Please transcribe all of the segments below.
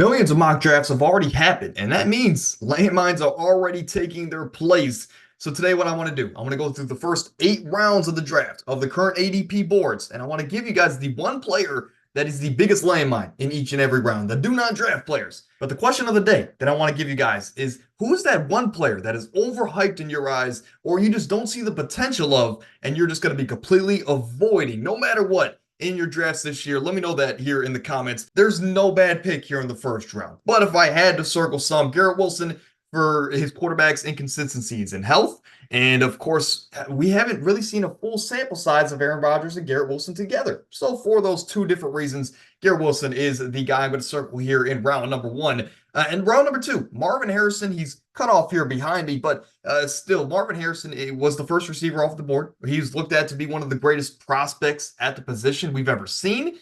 Millions of mock drafts have already happened, and that means landmines are already taking their place. So today, what I want to do, I want to go through the first 8 rounds of the draft of the current ADP boards, and I want to give you guys the one player that is the biggest landmine in each and every round, the do not draft players. But the question of the day that I want to give you guys is, who is that one player that is overhyped in your eyes, or you just don't see the potential of, and you're just going to be completely avoiding, no matter what, in your drafts this year? Let me know that here in the comments. There's no bad pick here in the first round. But if I had to circle some, Garrett Wilson for his quarterback's inconsistencies in health. And of course, we haven't really seen a full sample size of Aaron Rodgers and Garrett Wilson together. So for those two different reasons, Garrett Wilson is the guy I'm going to circle here in round number one. And round number two, Marvin Harrison, he's cut off here behind me, but still, Marvin Harrison was the first receiver off the board. He's looked at to be one of the greatest prospects at the position we've ever seen.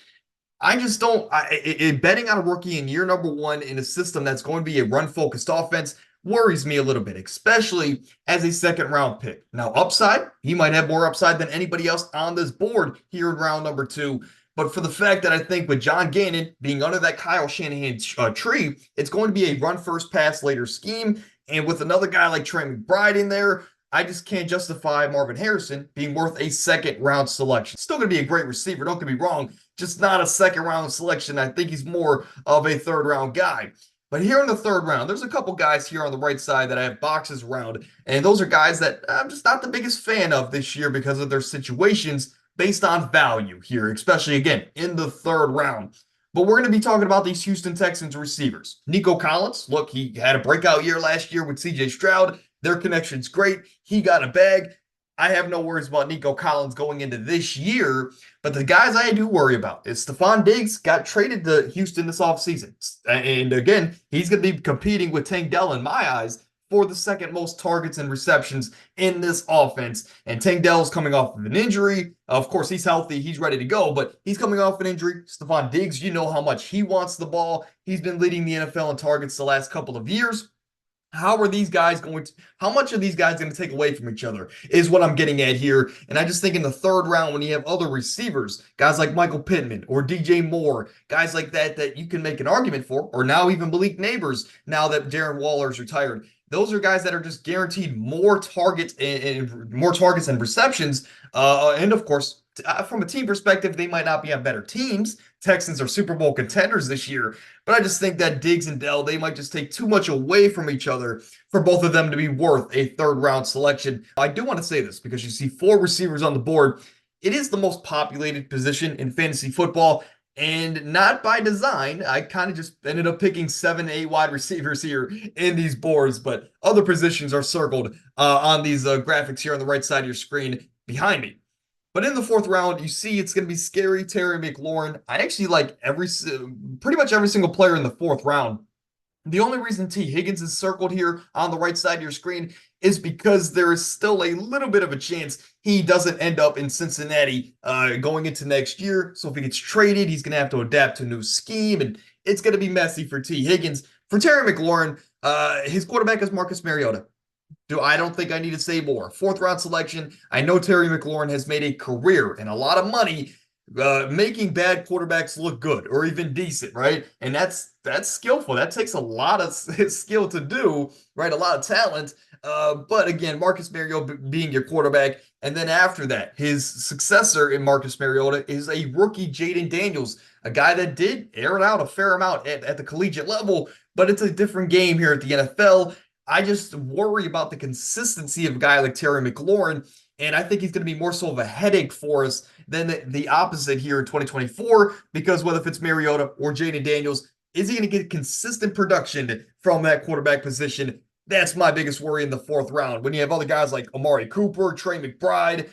I just don't, betting on a rookie in year number one in a system that's going to be a run-focused offense worries me a little bit, especially as a second round pick. Now, upside, he might have more upside than anybody else on this board here in round number two. But for the fact that I think with John Gannon being under that Kyle Shanahan tree, it's going to be a run first, pass later scheme. And with another guy like Trey McBride in there, I just can't justify Marvin Harrison being worth a second round selection. Still going to be a great receiver, don't get me wrong, just not a second round selection. I think he's more of a third round guy. But here in the third round, there's a couple guys here on the right side that I have boxes around, and those are guys that I'm just not the biggest fan of this year because of their situations based on value here, especially, again, in the third round. But we're going to be talking about these Houston Texans receivers. Nico Collins, look, he had a breakout year last year with C.J. Stroud. Their connection's great. He got a bag. I have no worries about Nico Collins going into this year, but the guys I do worry about is Stephon Diggs got traded to Houston this offseason. And again, he's going to be competing with Tank Dell in my eyes for the second most targets and receptions in this offense. And Tank Dell's coming off of an injury. Of course, he's healthy. He's ready to go, but he's coming off an injury. Stephon Diggs, you know how much he wants the ball. He's been leading the NFL in targets the last couple of years. How are these guys going to, how much are these guys going to take away from each other is what I'm getting at here. And I just think in the third round, when you have other receivers, guys like Michael Pittman or DJ Moore, guys like that you can make an argument for, or now even Malik Neighbors, now that Darren Waller's retired. Those are guys that are just guaranteed more targets and more targets and receptions. And of course, from a team perspective, they might not be on better teams. Texans are Super Bowl contenders this year, but I just think that Diggs and Dell, they might just take too much away from each other for both of them to be worth a third round selection. I do want to say this because you see 4 receivers on the board. It is the most populated position in fantasy football, and not by design. I kind of just ended up picking 7, 8 wide receivers here in these boards, but other positions are circled on these graphics here on the right side of your screen behind me. But in the fourth round, you see it's going to be scary Terry McLaurin. I actually like pretty much every single player in the fourth round. The only reason T. Higgins is circled here on the right side of your screen is because there is still a little bit of a chance he doesn't end up in Cincinnati going into next year. So if he gets traded, he's going to have to adapt to a new scheme, and it's going to be messy for T. Higgins. For Terry McLaurin, his quarterback is Marcus Mariota. I don't think I need to say more. Fourth round selection. I know Terry McLaurin has made a career and a lot of money making bad quarterbacks look good or even decent, right? And that's skillful. That takes a lot of skill to do, right? A lot of talent. But again, Marcus Mariota being your quarterback, and then after that, his successor in Marcus Mariota is a rookie, Jaden Daniels, a guy that did air it out a fair amount at the collegiate level, but it's a different game here at the NFL. I just worry about the consistency of a guy like Terry McLaurin, and I think he's going to be more so of a headache for us than the opposite here in 2024, because whether if it's Mariota or Jaden Daniels, is he going to get consistent production from that quarterback position? That's my biggest worry in the fourth round. When you have other guys like Amari Cooper, Trey McBride,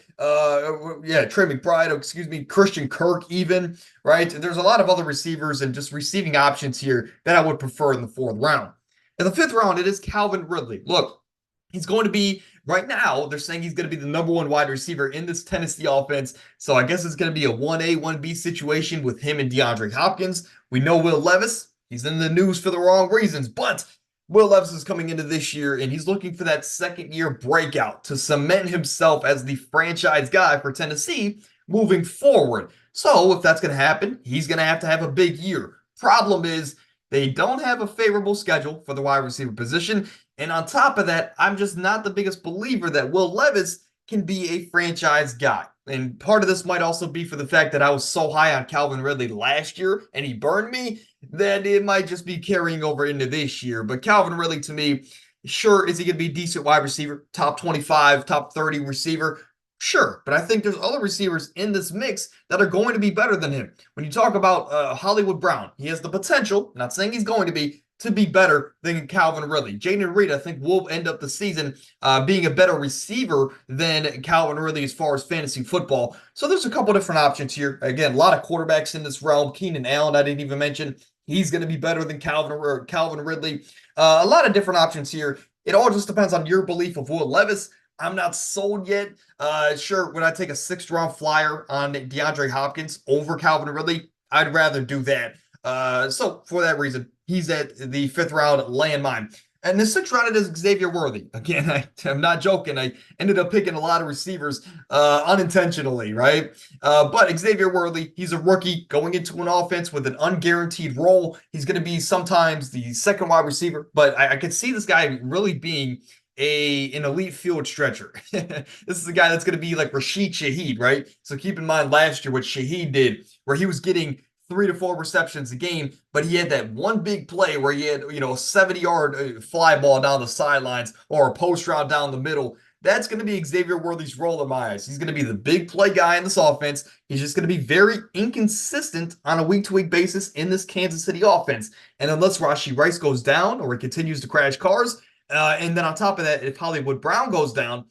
Christian Kirk even, right? There's a lot of other receivers and just receiving options here that I would prefer in the fourth round. In the fifth round, it is Calvin Ridley. Look, he's going to be, right now, they're saying he's going to be the number 1 wide receiver in this Tennessee offense. So I guess it's going to be a 1A, 1B situation with him and DeAndre Hopkins. We know Will Levis. He's in the news for the wrong reasons, but Will Levis is coming into this year, and he's looking for that second-year breakout to cement himself as the franchise guy for Tennessee moving forward. So if that's going to happen, he's going to have a big year. Problem is, They don't have a favorable schedule for the wide receiver position. And on top of that, I'm just not the biggest believer that Will Levis can be a franchise guy. And part of this might also be for the fact that I was so high on Calvin Ridley last year and he burned me that it might just be carrying over into this year. But Calvin Ridley, to me, sure, is he going to be a decent wide receiver, top 25, top 30 receiver? Sure, but I think there's other receivers in this mix that are going to be better than him. When you talk about Hollywood Brown, he has the potential, not saying he's going to be better than Calvin Ridley. Jaden Reed, I think, will end up the season being a better receiver than Calvin Ridley as far as fantasy football. So there's a couple different options here. Again, a lot of quarterbacks in this realm. Keenan Allen, I didn't even mention. He's going to be better than Calvin Ridley. A lot of different options here. It all just depends on your belief of Will Levis. I'm not sold yet. Sure, would I take a sixth-round flyer on DeAndre Hopkins over Calvin Ridley? I'd rather do that. So for that reason, he's at the fifth round, laying mine. And the sixth round, it is Xavier Worthy. Again, I'm not joking. I ended up picking a lot of receivers unintentionally, right? But Xavier Worthy, he's a rookie going into an offense with an unguaranteed role. He's going to be sometimes the second wide receiver, but I could see this guy really being an elite field stretcher. This is a guy that's going to be like Rashid Shaheed, right? So keep in mind last year what Shaheed did, where he was getting 3 to 4 receptions a game, but he had that one big play where he had, a 70-yard fly ball down the sidelines or a post route down the middle. That's going to be Xavier Worthy's role in my eyes. He's going to be the big play guy in this offense. He's just going to be very inconsistent on a week-to-week basis in this Kansas City offense. And unless Rashee Rice goes down or he continues to crash cars, and then on top of that, if Hollywood Brown goes down,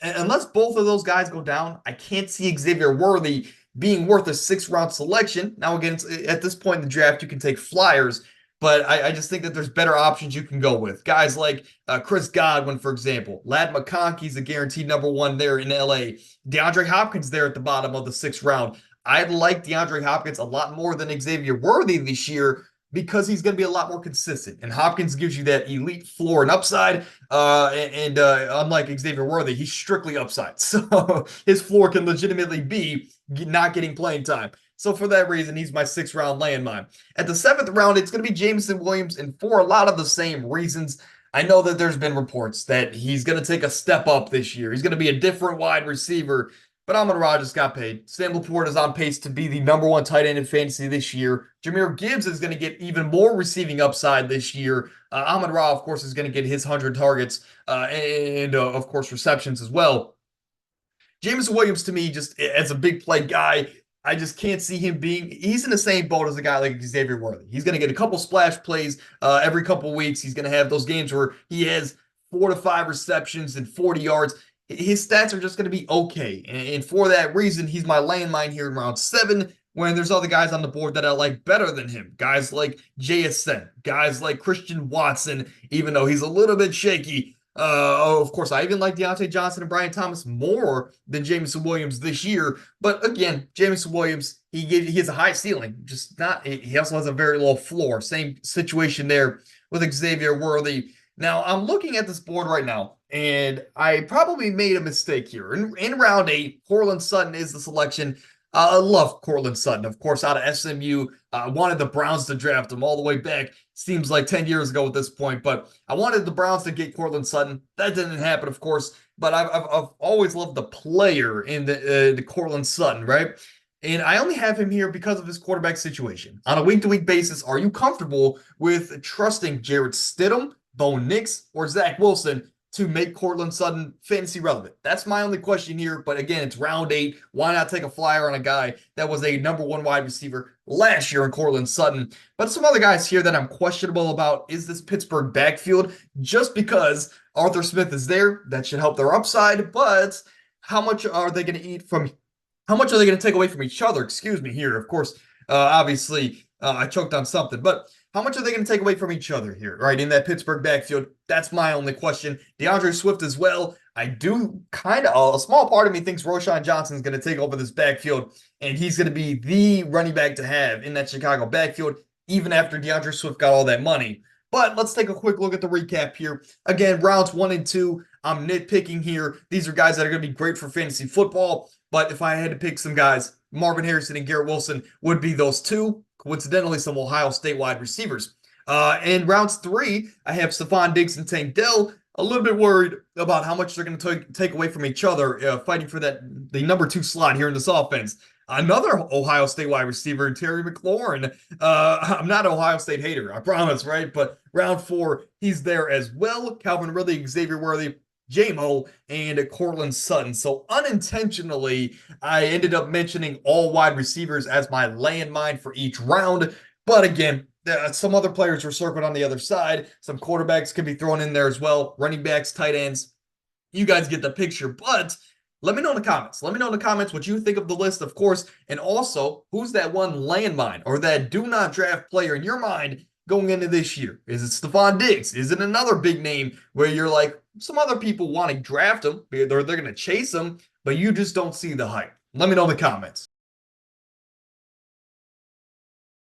unless both of those guys go down, I can't see Xavier Worthy being worth a sixth-round selection. Now, again, at this point in the draft, you can take flyers, but I just think that there's better options you can go with. Guys like Chris Godwin, for example. Ladd McConkey's a guaranteed number one there in LA. DeAndre Hopkins there at the bottom of the sixth round. I'd like DeAndre Hopkins a lot more than Xavier Worthy this year, because he's going to be a lot more consistent. And Hopkins gives you that elite floor and upside. Unlike Xavier Worthy, he's strictly upside. So his floor can legitimately be not getting playing time. So for that reason, he's my sixth round landmine. At the seventh round, it's going to be Jameson Williams. And for a lot of the same reasons, I know that there's been reports that he's going to take a step up this year. He's going to be a different wide receiver. But Amon-Ra just got paid. Sam Laporte is on pace to be the number one tight end in fantasy this year. Jahmyr Gibbs is going to get even more receiving upside this year. Amon-Ra, of course, is going to get his 100 targets and of course, receptions as well. Jameson Williams, to me, just as a big play guy, I just can't see him he's in the same boat as a guy like Xavier Worthy. He's going to get a couple splash plays every couple weeks. He's going to have those games where he has 4 to 5 receptions and 40 yards. His stats are just going to be okay. And for that reason, he's my landmine here in round 7, when there's other guys on the board that I like better than him. Guys like JSN, guys like Christian Watson, even though he's a little bit shaky. Of course, I even like Deontay Johnson and Brian Thomas more than Jameson Williams this year. But again, Jameson Williams, he has a high ceiling, just not. He also has a very low floor. Same situation there with Xavier Worthy. Now, I'm looking at this board right now, and I probably made a mistake here. In round 8, Courtland Sutton is the selection. I love Courtland Sutton, of course, out of SMU. I wanted the Browns to draft him all the way back. Seems like 10 years ago at this point, but I wanted the Browns to get Courtland Sutton. That didn't happen, of course, but I've always loved the player in the Courtland Sutton, right? And I only have him here because of his quarterback situation. On a week-to-week basis, are you comfortable with trusting Jarrett Stidham, Bo Nix, or Zach Wilson to make Courtland Sutton fantasy relevant? That's my only question here. But again, it's round 8. Why not take a flyer on a guy that was a number 1 wide receiver last year in Courtland Sutton? But some other guys here that I'm questionable about is this Pittsburgh backfield. Just because Arthur Smith is there, that should help their upside. But how much are they going to eat from? How much are they going to take away from each other? Excuse me here. Of course, obviously, I choked on something. But how much are they going to take away from each other here, right, in that Pittsburgh backfield? That's my only question. DeAndre Swift as well. I do a small part of me thinks Roschon Johnson is going to take over this backfield, and he's going to be the running back to have in that Chicago backfield, even after DeAndre Swift got all that money. But let's take a quick look at the recap here. Again, rounds 1 and 2, I'm nitpicking here. These are guys that are going to be great for fantasy football, but if I had to pick some guys, Marvin Harrison and Garrett Wilson would be those two. Coincidentally, some Ohio State wide receivers. In rounds 3, I have Stephon Diggs and Tank Dell. A little bit worried about how much they're going to take away from each other, fighting for the number 2 slot here in this offense. Another Ohio State wide receiver, Terry McLaurin. I'm not an Ohio State hater, I promise, right? But round 4, he's there as well. Calvin Ridley, Xavier Worthy, J-Mo, and Cortland Sutton. So unintentionally, I ended up mentioning all wide receivers as my landmine for each round. But again, some other players were circled on the other side. Some quarterbacks can be thrown in there as well. Running backs, tight ends. You guys get the picture. But let me know in the comments. Let me know in the comments what you think of the list, of course. And also, who's that one landmine or that do not draft player in your mind going into this year? Is it Stephon Diggs? Is it another big name where you're like, some other people want to draft him, they're going to chase him, but you just don't see the hype? Let me know in the comments.